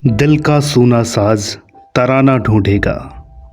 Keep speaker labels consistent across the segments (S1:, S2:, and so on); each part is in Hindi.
S1: दिल का सूना साज तराना ढूंढेगा,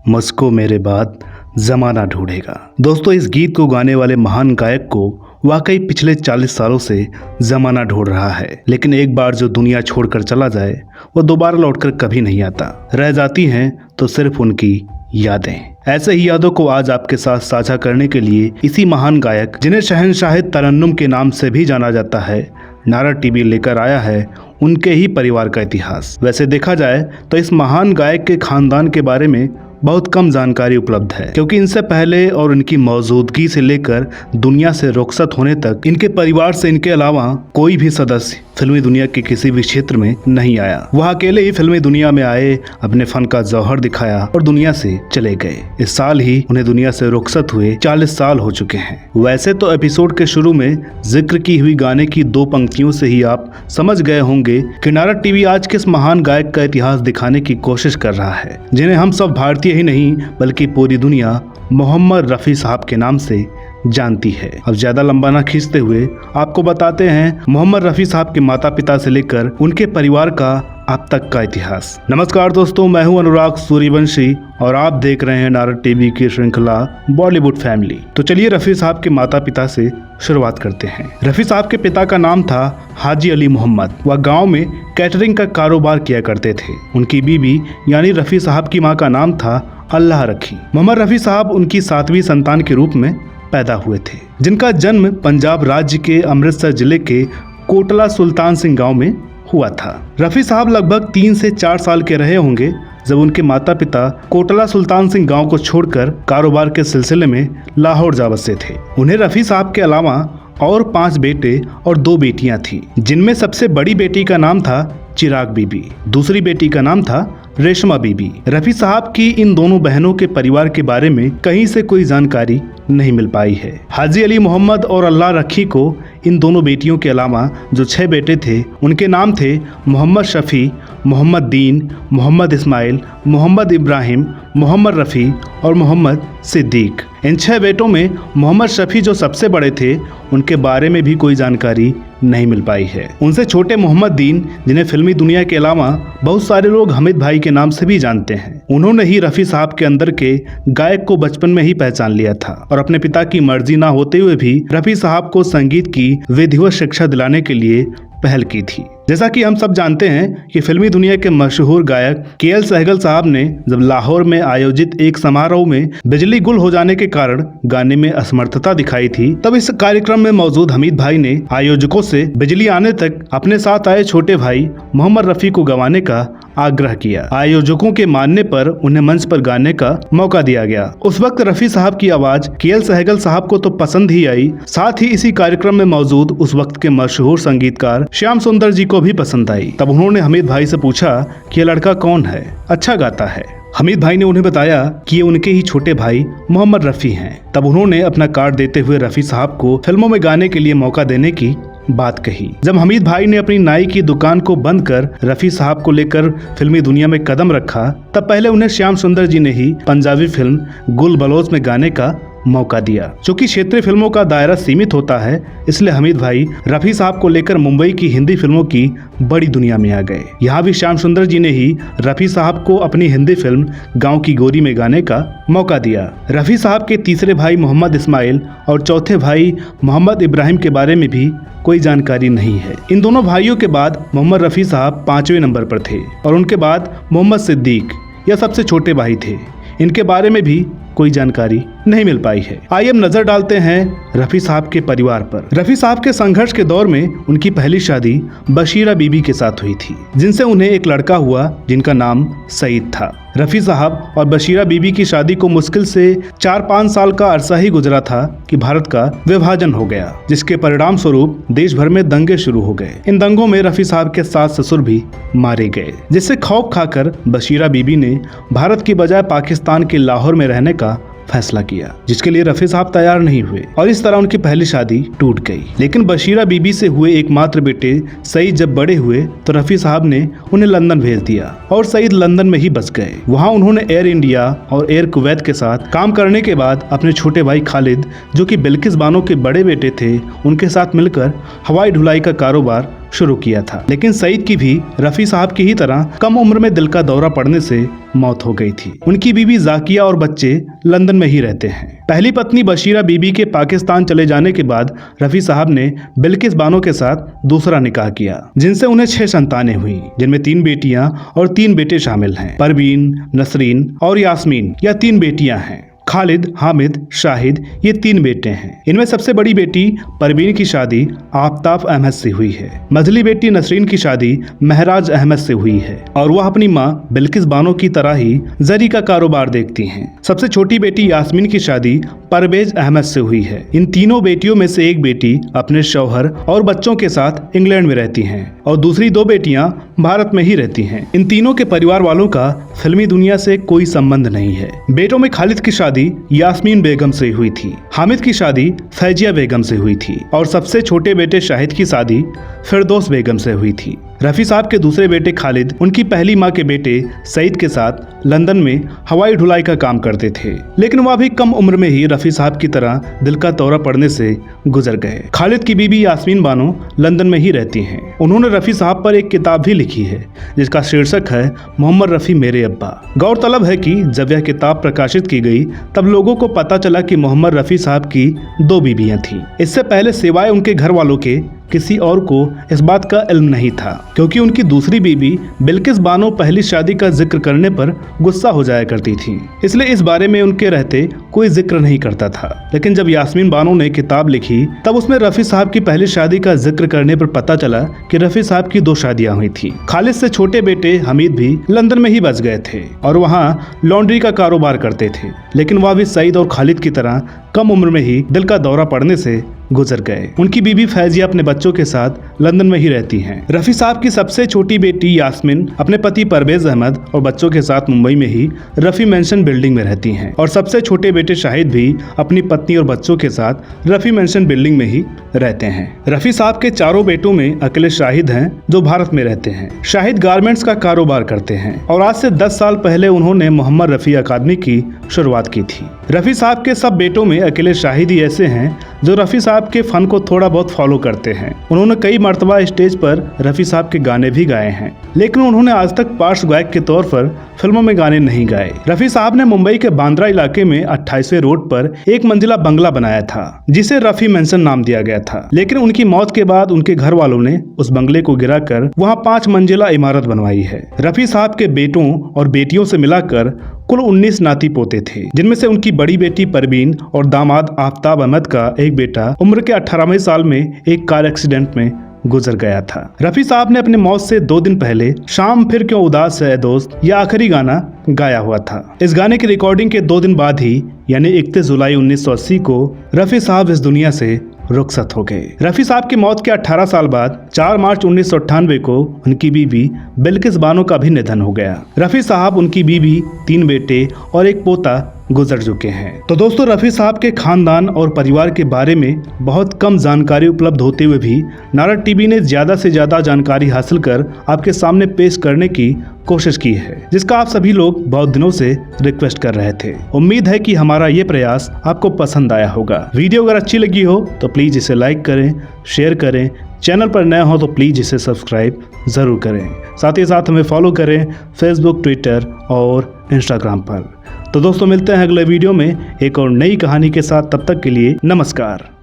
S1: मुझको मेरे बाद जमाना ढूंढेगा। दोस्तों, इस गीत को गाने वाले महान गायक को वाकई पिछले 40 सालों से जमाना ढूंढ रहा है, लेकिन एक बार जो दुनिया छोड़कर चला जाए वो दोबारा लौटकर कभी नहीं आता। रह जाती हैं तो सिर्फ उनकी यादें। ऐसे ही यादों को आज आपके साथ साझा करने के लिए इसी महान गायक, जिन्हें शहंशाह तरन्नुम के नाम से भी जाना जाता है, नारा टीवी लेकर आया है उनके ही परिवार का इतिहास। वैसे देखा जाए तो इस महान गायक के खानदान के बारे में बहुत कम जानकारी उपलब्ध है, क्योंकि इनसे पहले और इनकी मौजूदगी से लेकर दुनिया से रुखसत होने तक इनके परिवार से इनके अलावा कोई भी सदस्य फिल्मी दुनिया के किसी भी क्षेत्र में नहीं आया। वह अकेले ही फिल्मी दुनिया में आए, अपने फन का जौहर दिखाया और दुनिया से चले गए। इस साल ही उन्हें दुनिया से रुखसत हुए 40 साल हो चुके हैं। वैसे तो एपिसोड के शुरू में जिक्र की हुई गाने की 2 पंक्तियों से ही आप समझ गए होंगे कि नारा टीवी आज किस महान गायक का इतिहास दिखाने की कोशिश कर रहा है, जिन्हें हम सब भारतीय ही नहीं बल्कि पूरी दुनिया मोहम्मद रफी साहब के नाम से जानती है। अब ज्यादा लंबा ना खींचते हुए आपको बताते हैं मोहम्मद रफी साहब के माता पिता से लेकर उनके परिवार का अब तक का इतिहास। नमस्कार दोस्तों, मैं हूं अनुराग सूर्यवंशी और आप देख रहे हैं नारा टीवी की श्रृंखला बॉलीवुड फैमिली। तो चलिए रफी साहब के माता पिता से शुरुआत करते हैं। रफी साहब के पिता का नाम था हाजी अली मोहम्मद। वह गांव में कैटरिंग का कारोबार किया करते थे। उनकी बीबी यानी रफी साहब की मां का नाम था अल्लाह रखी। मोहम्मद रफी साहब उनकी 7वीं संतान के रूप में पैदा हुए थे, जिनका जन्म पंजाब राज्य के अमृतसर जिले के कोटला सुल्तान सिंह गांव में हुआ था। रफी साहब लगभग 3 से 4 साल के रहे होंगे जब उनके माता पिता कोटला सुल्तान सिंह गांव को छोड़कर कारोबार के सिलसिले में लाहौर जा बसे थे। उन्हें रफी साहब के अलावा और 5 बेटे और 2 बेटियां थीं, जिनमें सबसे बड़ी बेटी का नाम था चिराग बीबी, दूसरी बेटी का नाम था रेशमा बीबी। रफी साहब की इन दोनों बहनों के परिवार के बारे में कहीं से कोई जानकारी नहीं मिल पाई है। हाजी अली मोहम्मद और अल्लाह रखी को इन दोनों बेटियों के अलावा जो 6 बेटे थे उनके नाम थे मोहम्मद शफी, मोहम्मद दीन, मोहम्मद इस्माइल, मोहम्मद इब्राहिम, मोहम्मद रफ़ी और मोहम्मद सिद्दीक। इन 6 बेटों में मोहम्मद शफी जो सबसे बड़े थे उनके बारे में भी कोई जानकारी नहीं मिल पाई है। उनसे छोटे मोहम्मद दीन, जिन्हें फिल्मी दुनिया के अलावा बहुत सारे लोग हामिद भाई के नाम से भी जानते हैं, उन्होंने ही रफी साहब के अंदर के गायक को बचपन में ही पहचान लिया था और अपने पिता की मर्जी ना होते हुए भी रफी साहब को संगीत की विधिवत शिक्षा दिलाने के लिए पहल की थी। जैसा कि हम सब जानते हैं कि फिल्मी दुनिया के मशहूर गायक केएल सहगल साहब ने जब लाहौर में आयोजित एक समारोह में बिजली गुल हो जाने के कारण गाने में असमर्थता दिखाई थी, तब इस कार्यक्रम में मौजूद हमीद भाई ने आयोजकों से बिजली आने तक अपने साथ आए छोटे भाई मोहम्मद रफी को गवाने का आग्रह किया। आयोजकों के मानने पर उन्हें मंच पर गाने का मौका दिया गया। उस वक्त रफी साहब की आवाज केएल सहगल साहब को तो पसंद ही आई, साथ ही इसी कार्यक्रम में मौजूद उस वक्त के मशहूर संगीतकार श्याम सुंदर जी को भी पसंद आई। तब उन्होंने हमीद भाई से पूछा कि ये लड़का कौन है, अच्छा गाता है। हमीद भाई ने उन्हें बताया कि ये उनके ही छोटे भाई मोहम्मद रफी हैं। तब उन्होंने अपना कार्ड देते हुए रफी साहब को फिल्मों में गाने के लिए मौका देने की बात कही। जब हमीद भाई ने अपनी नाई की दुकान को बंद कर रफी साहब को लेकर फिल्मी दुनिया में कदम रखा, तब पहले उन्हें श्याम सुंदर जी ने ही पंजाबी फिल्म गुल बलोच में गाने का मौका दिया। चूंकि क्षेत्रीय फिल्मों का दायरा सीमित होता है, इसलिए हमीद भाई रफी साहब को लेकर मुंबई की हिंदी फिल्मों की बड़ी दुनिया में आ गए। यहाँ भी श्याम सुंदर जी ने ही रफी साहब को अपनी हिंदी फिल्म गांव की गोरी में गाने का मौका दिया। रफी साहब के तीसरे भाई मोहम्मद इस्माइल और चौथे भाई मोहम्मद इब्राहिम के बारे में भी कोई जानकारी नहीं है। इन दोनों भाइयों के बाद मोहम्मद रफी साहब 5वें नंबर पर थे और उनके बाद मोहम्मद सिद्दीक, यह सबसे छोटे भाई थे। इनके बारे में भी कोई जानकारी नहीं मिल पाई है। आइए हम नजर डालते हैं रफी साहब के परिवार पर। रफी साहब के संघर्ष के दौर में उनकी पहली शादी बशीरा बीबी के साथ हुई थी, जिनसे उन्हें एक लड़का हुआ जिनका नाम सईद था। रफी साहब और बशीरा बीबी की शादी को मुश्किल से 4-5 साल का अरसा ही गुजरा था कि भारत का विभाजन हो गया, जिसके परिणाम स्वरूप देश भर में दंगे शुरू हो गए। इन दंगों में रफी साहब के सास ससुर भी मारे गए, जिससे खौफ खाकर बशीरा बीबी ने भारत की बजाय पाकिस्तान के लाहौर में रहने का फैसला किया, जिसके लिए रफी साहब तैयार नहीं हुए और इस तरह उनकी पहली शादी टूट गई। लेकिन बशीरा बीबी से हुए एकमात्र बेटे सईद जब बड़े हुए तो रफी साहब ने उन्हें लंदन भेज दिया और सईद लंदन में ही बस गए। वहां उन्होंने एयर इंडिया और एयर कुवैत के साथ काम करने के बाद अपने छोटे भाई खालिद, जो कि बिल्किस बानो के बड़े बेटे थे, उनके साथ मिलकर हवाई ढुलाई का कारोबार शुरू किया था। लेकिन सईद की भी रफी साहब की ही तरह कम उम्र में दिल का दौरा पड़ने से मौत हो गई थी। उनकी बीवी जाकिया और बच्चे लंदन में ही रहते हैं। पहली पत्नी बशीरा बीबी के पाकिस्तान चले जाने के बाद रफी साहब ने बिल्किस बानो के साथ दूसरा निकाह किया, जिनसे उन्हें 6 संतानें हुई, जिनमें 3 बेटियां और 3 बेटे शामिल हैं। परवीन, नसरीन और यास्मीन यह 3 बेटियां हैं। खालिद, हामिद, शाहिद ये 3 बेटे हैं। इनमें सबसे बड़ी बेटी परवीन की शादी आफ्ताब अहमद से हुई है। मझली बेटी नसरीन की शादी महराज अहमद से हुई है और वह अपनी मां बिल्किस बानो की तरह ही जरी का कारोबार देखती हैं। सबसे छोटी बेटी यास्मीन की शादी परवेज अहमद से हुई है। इन तीनों बेटियों में से एक बेटी अपने शौहर और बच्चों के साथ इंग्लैंड में रहती हैं और दूसरी 2 बेटियां भारत में ही रहती हैं। इन तीनों के परिवार वालों का फिल्मी दुनिया से कोई संबंध नहीं है। बेटों में खालिद की शादी यास्मीन बेगम से हुई थी, हामिद की शादी फैजिया बेगम से हुई थी और सबसे छोटे बेटे शाहिद की शादी फिरदौस बेगम से हुई थी। रफी साहब के दूसरे बेटे खालिद उनकी पहली मां के बेटे सईद के साथ लंदन में हवाई ढुलाई का काम करते थे, लेकिन वह भी कम उम्र में ही रफी साहब की तरह दिल का दौरा पड़ने से गुजर गए। खालिद की बीबी यास्मीन बानो लंदन में ही रहती हैं। उन्होंने रफी साहब पर एक किताब भी लिखी है जिसका शीर्षक है मोहम्मद रफी मेरे अब्बा। गौरतलब है कि जब यह किताब प्रकाशित की गई तब लोगों को पता चला कि मोहम्मद रफी साहब की 2 बीबियां थीं। इससे पहले सिवाय उनके घर वालों के किसी और को इस बात का इल्म नहीं था, क्योंकि उनकी दूसरी बीबी बिल्किस बानो पहली शादी का जिक्र करने पर गुस्सा हो जाया करती थी, इसलिए इस बारे में उनके रहते कोई जिक्र नहीं करता था। लेकिन जब यास्मीन बानो ने किताब लिखी तब उसमें रफी साहब की पहली शादी का जिक्र करने पर पता चला कि रफी साहब की 2 शादियां हुई थी। खालिद से छोटे बेटे हमीद भी लंदन में ही बस गए थे और वहाँ लॉन्ड्री का कारोबार करते थे, लेकिन वह भी सईद और खालिद की तरह कम उम्र में ही दिल का दौरा पड़ने से गुजर गए। उनकी बीबी फैजिया अपने बच्चों के साथ लंदन में ही रहती हैं। रफी साहब की सबसे छोटी बेटी यास्मीन अपने पति परवेज अहमद और बच्चों के साथ मुंबई में ही रफी मेंशन बिल्डिंग में रहती हैं और सबसे छोटे बेटे शाहिद भी अपनी पत्नी और बच्चों के साथ रफी मेंशन बिल्डिंग में ही रहते हैं। रफी साहब के चारों बेटों में अकेले शाहिद हैं जो भारत में रहते हैं। शाहिद गारमेंट्स का कारोबार करते हैं और आज से 10 साल पहले उन्होंने मोहम्मद रफी अकादमी की शुरुआत की थी। रफी साहब के सब बेटों में अकेले शाहिद ही ऐसे हैं जो रफी साहब के फन को थोड़ा बहुत फॉलो करते हैं। उन्होंने कई मर्तबा स्टेज पर रफी साहब के गाने भी गाए हैं, लेकिन उन्होंने आज तक पार्श्व गायक के तौर पर फिल्मों में गाने नहीं गाए। रफी साहब ने मुंबई के बांद्रा इलाके में 28वें रोड पर एक मंजिला बंगला बनाया था जिसे रफी मेंशन नाम दिया गया था, लेकिन उनकी मौत के बाद उनके घर वालों ने उस बंगले को गिराकर वहां 5 मंजिला इमारत बनवाई है। रफी साहब के बेटों और बेटियों से मिलाकर कुल 19 नाती पोते थे, जिनमें से उनकी बड़ी बेटी परवीन और दामाद आफ्ताब अहमद का एक बेटा उम्र के 18वें साल में एक कार एक्सीडेंट में गुजर गया था। रफी साहब ने अपनी मौत से 2 दिन पहले शाम फिर क्यों उदास है दोस्त यह आखिरी गाना गाया हुआ था। इस गाने की रिकॉर्डिंग के 2 दिन बाद ही यानी 31 जुलाई 1980 को रफी साहब इस दुनिया से रुखसत हो गए। रफी साहब की मौत के 18 साल बाद 4 मार्च 1998 को उनकी बीबी बिल्किस बानो का भी निधन हो गया। रफी साहब, उनकी बीबी, 3 बेटे और एक पोता गुजर चुके हैं। तो दोस्तों, रफी साहब के खानदान और परिवार के बारे में बहुत कम जानकारी उपलब्ध होते हुए भी नारद टीवी ने ज्यादा से ज्यादा जानकारी हासिल कर आपके सामने पेश करने की कोशिश की है, जिसका आप सभी लोग बहुत दिनों से रिक्वेस्ट कर रहे थे। उम्मीद है कि हमारा ये प्रयास आपको पसंद आया होगा। वीडियो अगर अच्छी लगी हो तो प्लीज इसे लाइक करें, शेयर करें। चैनल पर नए हो तो प्लीज इसे सब्सक्राइब जरूर करें। साथ ही साथ हमें फॉलो करें फेसबुक, ट्विटर और इंस्टाग्राम पर। तो दोस्तों, मिलते हैं अगले वीडियो में एक और नई कहानी के साथ। तब तक के लिए नमस्कार।